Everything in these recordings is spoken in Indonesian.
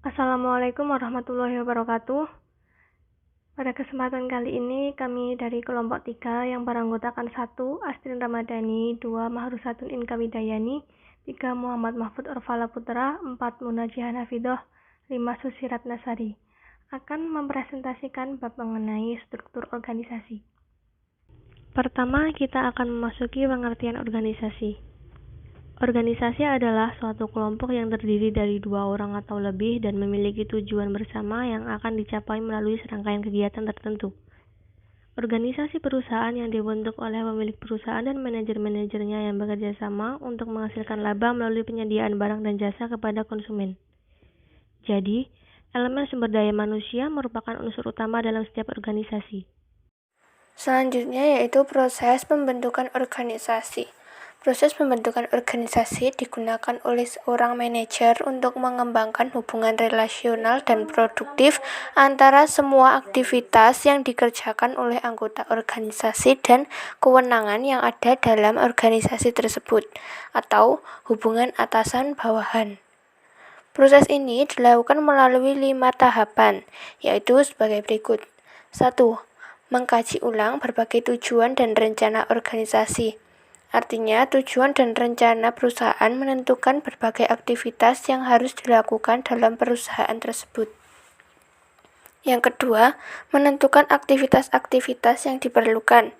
Assalamualaikum warahmatullahi wabarakatuh. Pada kesempatan kali ini kami dari kelompok 3 yang beranggotakan 1. Astrin Ramadhani, 2. Mahrusatun Inka Widayani, 3. Muhammad Mahfud Orfala Putra, 4. Munajihan Hafidoh, 5. Susi Ratnasari akan mempresentasikan bab mengenai struktur organisasi. Pertama, kita akan memasuki pengertian organisasi. Organisasi adalah suatu kelompok yang terdiri dari 2 orang atau lebih dan memiliki tujuan bersama yang akan dicapai melalui serangkaian kegiatan tertentu. Organisasi perusahaan yang dibentuk oleh pemilik perusahaan dan manajer-manajernya yang bekerja sama untuk menghasilkan laba melalui penyediaan barang dan jasa kepada konsumen. Jadi, elemen sumber daya manusia merupakan unsur utama dalam setiap organisasi. Selanjutnya yaitu proses pembentukan organisasi. Proses pembentukan organisasi digunakan oleh seorang manajer untuk mengembangkan hubungan relasional dan produktif antara semua aktivitas yang dikerjakan oleh anggota organisasi dan kewenangan yang ada dalam organisasi tersebut, atau hubungan atasan-bawahan. Proses ini dilakukan melalui 5 tahapan, yaitu sebagai berikut. 1. Mengkaji ulang berbagai tujuan dan rencana organisasi. Artinya, tujuan dan rencana perusahaan menentukan berbagai aktivitas yang harus dilakukan dalam perusahaan tersebut. Yang kedua, menentukan aktivitas-aktivitas yang diperlukan.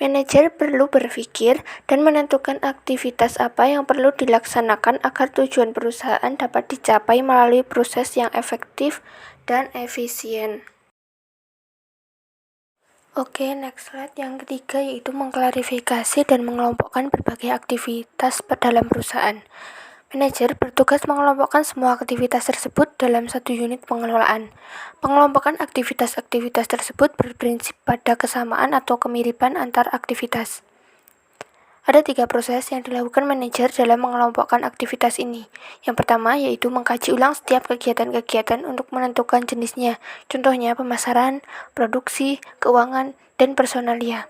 Manajer perlu berpikir dan menentukan aktivitas apa yang perlu dilaksanakan agar tujuan perusahaan dapat dicapai melalui proses yang efektif dan efisien. Oke, next slide. Yang ketiga yaitu mengklarifikasi dan mengelompokkan berbagai aktivitas dalam perusahaan. Manajer bertugas mengelompokkan semua aktivitas tersebut dalam satu unit pengelolaan. Pengelompokan aktivitas-aktivitas tersebut berprinsip pada kesamaan atau kemiripan antar aktivitas. Ada 3 proses yang dilakukan manajer dalam mengelompokkan aktivitas ini. Yang pertama yaitu mengkaji ulang setiap kegiatan-kegiatan untuk menentukan jenisnya. Contohnya pemasaran, produksi, keuangan, dan personalia.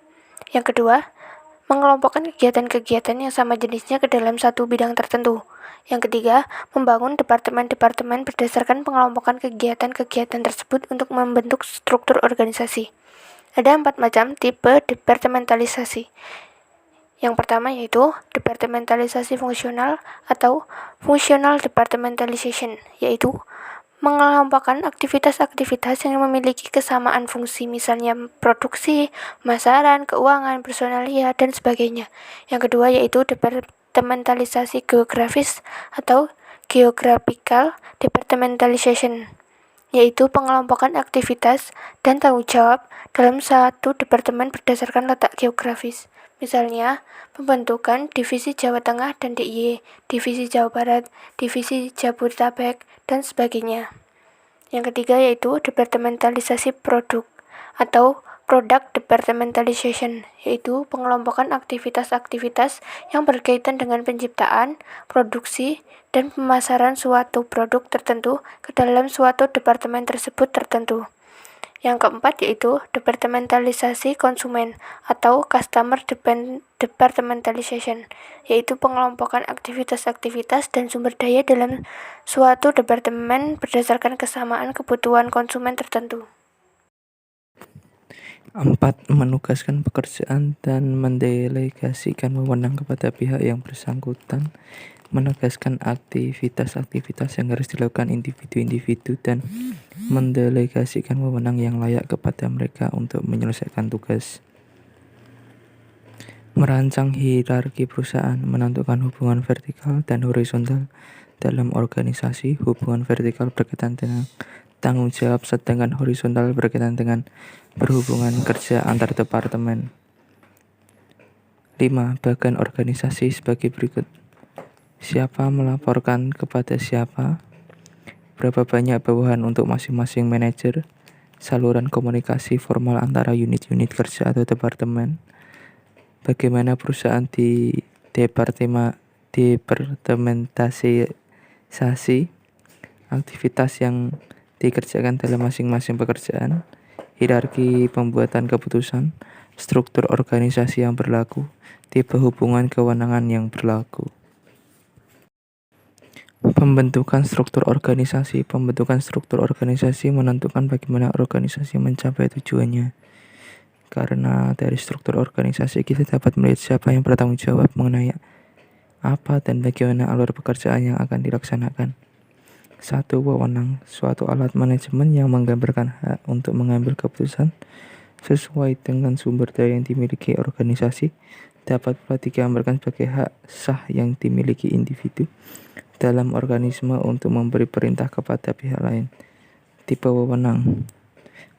Yang kedua, mengelompokkan kegiatan-kegiatan yang sama jenisnya ke dalam satu bidang tertentu. Yang ketiga, membangun departemen-departemen berdasarkan pengelompokan kegiatan-kegiatan tersebut untuk membentuk struktur organisasi. Ada 4 macam tipe departementalisasi. Yang pertama yaitu departementalisasi fungsional atau functional departmentalization, yaitu mengelompokkan aktivitas-aktivitas yang memiliki kesamaan fungsi, misalnya produksi, pemasaran, keuangan, personalia, dan sebagainya. Yang kedua yaitu departementalisasi geografis atau geographical departmentalization, yaitu pengelompokan aktivitas dan tanggung jawab dalam satu departemen berdasarkan letak geografis. Misalnya, pembentukan divisi Jawa Tengah dan DIY, divisi Jawa Barat, divisi Jabodetabek, dan sebagainya. Yang ketiga yaitu departementalisasi produk atau product departmentalization, yaitu pengelompokan aktivitas-aktivitas yang berkaitan dengan penciptaan, produksi, dan pemasaran suatu produk tertentu ke dalam suatu departemen tersebut tertentu. Yang keempat yaitu departementalisasi konsumen atau customer departmentalization, yaitu pengelompokan aktivitas-aktivitas dan sumber daya dalam suatu departemen berdasarkan kesamaan kebutuhan konsumen tertentu. 4. Menugaskan pekerjaan dan mendelegasikan wewenang kepada pihak yang bersangkutan. Menegaskan aktivitas-aktivitas yang harus dilakukan individu-individu dan mendelegasikan wewenang yang layak kepada mereka untuk menyelesaikan tugas. Merancang hierarki perusahaan, menentukan hubungan vertikal dan horizontal dalam organisasi. Hubungan vertikal berkaitan dengan tanggung jawab, sedangkan horizontal berkaitan dengan berhubungan kerja antar departemen. 5. Bagian organisasi sebagai berikut. Siapa melaporkan kepada siapa? Berapa banyak bawahan untuk masing-masing manajer? Saluran komunikasi formal antara unit-unit kerja atau departemen? Bagaimana perusahaan departementasisasi aktivitas yang dikerjakan dalam masing-masing pekerjaan? Hierarki pembuatan keputusan, struktur organisasi yang berlaku, tipe hubungan kewenangan yang berlaku. Pembentukan struktur organisasi. Pembentukan struktur organisasi menentukan bagaimana organisasi mencapai tujuannya. Karena dari struktur organisasi kita dapat melihat siapa yang bertanggung jawab mengenai apa dan bagaimana alur pekerjaan yang akan dilaksanakan. 1. Wewenang. Suatu alat manajemen yang menggambarkan hak untuk mengambil keputusan sesuai dengan sumber daya yang dimiliki organisasi, dapat pula digambarkan sebagai hak sah yang dimiliki individu dalam organisme untuk memberi perintah kepada pihak lain. Tipe wewenang.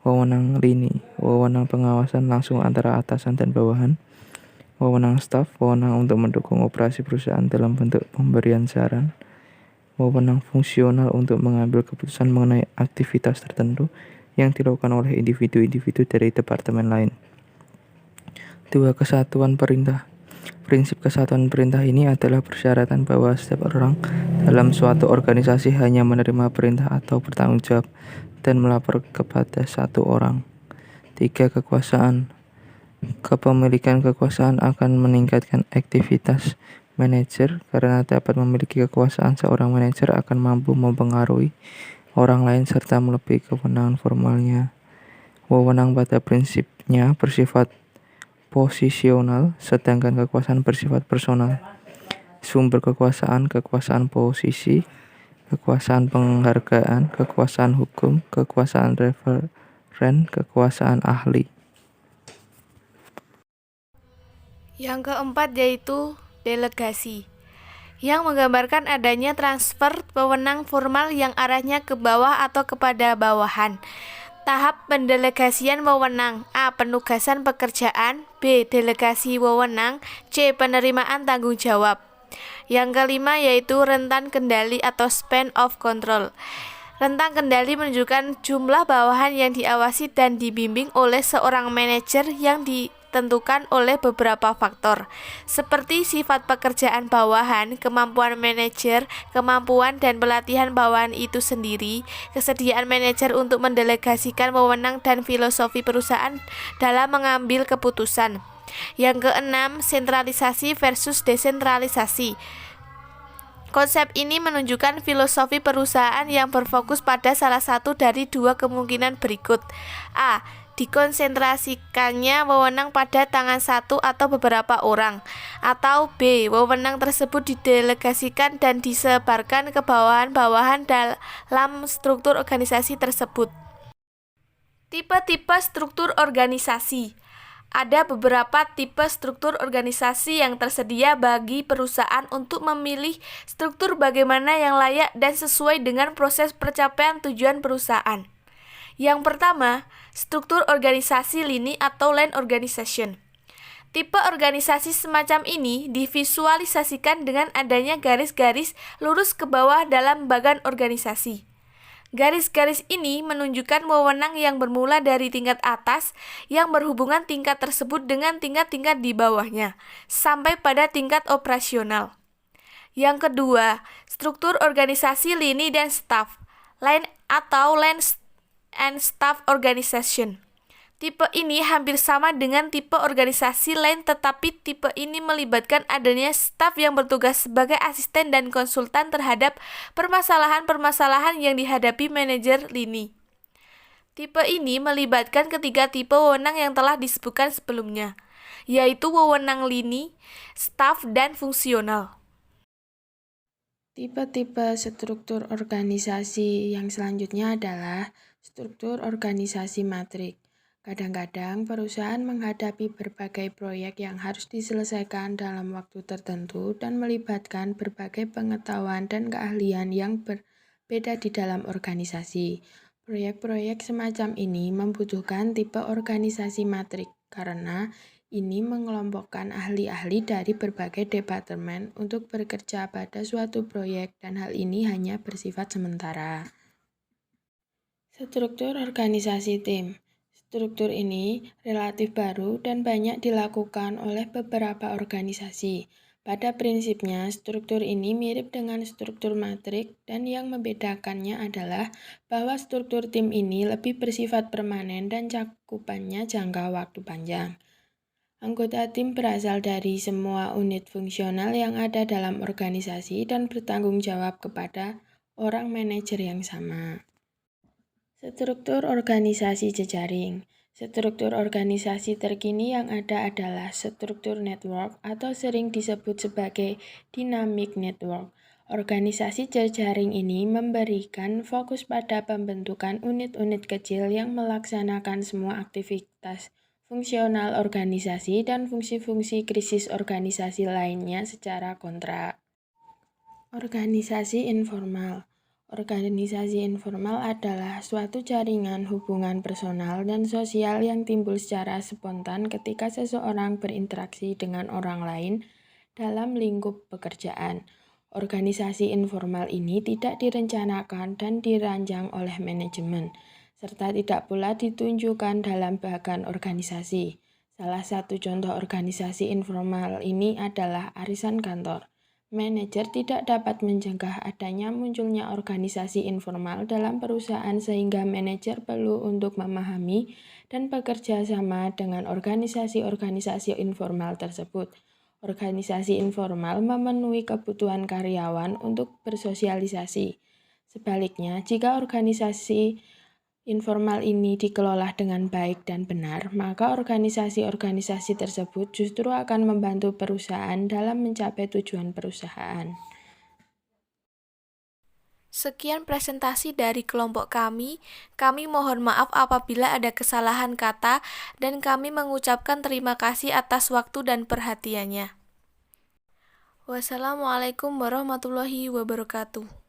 Wewenang lini, wewenang pengawasan langsung antara atasan dan bawahan. Wewenang staf, wewenang untuk mendukung operasi perusahaan dalam bentuk pemberian saran. Wewenang fungsional untuk mengambil keputusan mengenai aktivitas tertentu yang dilakukan oleh individu-individu dari departemen lain. 2. Kesatuan perintah. Prinsip kesatuan perintah ini adalah persyaratan bahwa setiap orang dalam suatu organisasi hanya menerima perintah atau bertanggung jawab dan melapor kepada satu orang. 3. Kekuasaan. Kepemilikan kekuasaan akan meningkatkan aktivitas manajer karena dapat memiliki kekuasaan. Seorang manajer akan mampu mempengaruhi orang lain serta melebihi kewenangan formalnya. Wewenang pada prinsipnya bersifat posisional, sedangkan kekuasaan bersifat personal. Sumber kekuasaan, kekuasaan posisi, kekuasaan penghargaan, kekuasaan hukum, kekuasaan referen, kekuasaan ahli. Yang keempat yaitu delegasi, yang menggambarkan adanya transfer wewenang formal yang arahnya ke bawah atau kepada bawahan. Tahap pendelegasian wewenang: A. Penugasan pekerjaan, B. Delegasi wewenang, C. Penerimaan tanggung jawab. Yang kelima yaitu rentan kendali atau span of control. Rentang kendali menunjukkan jumlah bawahan yang diawasi dan dibimbing oleh seorang manajer yang ditentukan oleh beberapa faktor, seperti sifat pekerjaan bawahan, kemampuan manajer, kemampuan dan pelatihan bawahan itu sendiri, kesediaan manajer untuk mendelegasikan wewenang dan filosofi perusahaan dalam mengambil keputusan. Yang keenam, sentralisasi versus desentralisasi. Konsep ini menunjukkan filosofi perusahaan yang berfokus pada salah satu dari dua kemungkinan berikut. A. Dikonsentrasikannya wewenang pada tangan satu atau beberapa orang. Atau B. Wewenang tersebut didelegasikan dan disebarkan ke bawahan-bawahan dalam struktur organisasi tersebut. Tipe-tipe struktur organisasi. Ada beberapa tipe struktur organisasi yang tersedia bagi perusahaan untuk memilih struktur bagaimana yang layak dan sesuai dengan proses pencapaian tujuan perusahaan. Yang pertama, struktur organisasi lini atau line organization. Tipe organisasi semacam ini divisualisasikan dengan adanya garis-garis lurus ke bawah dalam bagan organisasi. Garis-garis ini menunjukkan wewenang yang bermula dari tingkat atas yang berhubungan tingkat tersebut dengan tingkat-tingkat di bawahnya, sampai pada tingkat operasional. Yang kedua, struktur organisasi lini dan staf, line atau line and staff organization. Tipe ini hampir sama dengan tipe organisasi lain, tetapi tipe ini melibatkan adanya staf yang bertugas sebagai asisten dan konsultan terhadap permasalahan-permasalahan yang dihadapi manajer lini. Tipe ini melibatkan ketiga tipe wewenang yang telah disebutkan sebelumnya, yaitu wewenang lini, staf, dan fungsional. Tipe-tipe struktur organisasi yang selanjutnya adalah struktur organisasi matrik. Kadang-kadang perusahaan menghadapi berbagai proyek yang harus diselesaikan dalam waktu tertentu dan melibatkan berbagai pengetahuan dan keahlian yang berbeda di dalam organisasi. Proyek-proyek semacam ini membutuhkan tipe organisasi matrik karena ini mengelompokkan ahli-ahli dari berbagai departemen untuk bekerja pada suatu proyek dan hal ini hanya bersifat sementara. Struktur organisasi tim. Struktur ini relatif baru dan banyak dilakukan oleh beberapa organisasi. Pada prinsipnya, struktur ini mirip dengan struktur matrik dan yang membedakannya adalah bahwa struktur tim ini lebih bersifat permanen dan cakupannya jangka waktu panjang. Anggota tim berasal dari semua unit fungsional yang ada dalam organisasi dan bertanggung jawab kepada orang manajer yang sama. Struktur organisasi jejaring. Struktur organisasi terkini yang ada adalah struktur network atau sering disebut sebagai dynamic network. Organisasi jejaring ini memberikan fokus pada pembentukan unit-unit kecil yang melaksanakan semua aktivitas fungsional organisasi dan fungsi-fungsi krisis organisasi lainnya secara kontrak. Organisasi informal. Organisasi informal adalah suatu jaringan hubungan personal dan sosial yang timbul secara spontan ketika seseorang berinteraksi dengan orang lain dalam lingkup pekerjaan. Organisasi informal ini tidak direncanakan dan dirancang oleh manajemen, serta tidak pula ditunjukkan dalam bagan organisasi. Salah satu contoh organisasi informal ini adalah arisan kantor. Manajer tidak dapat mencegah adanya munculnya organisasi informal dalam perusahaan sehingga manajer perlu untuk memahami dan bekerja sama dengan organisasi-organisasi informal tersebut. Organisasi informal memenuhi kebutuhan karyawan untuk bersosialisasi. Sebaliknya, jika organisasi informal ini dikelola dengan baik dan benar, maka organisasi-organisasi tersebut justru akan membantu perusahaan dalam mencapai tujuan perusahaan. Sekian presentasi dari kelompok kami. Kami mohon maaf apabila ada kesalahan kata dan kami mengucapkan terima kasih atas waktu dan perhatiannya. Wassalamualaikum warahmatullahi wabarakatuh.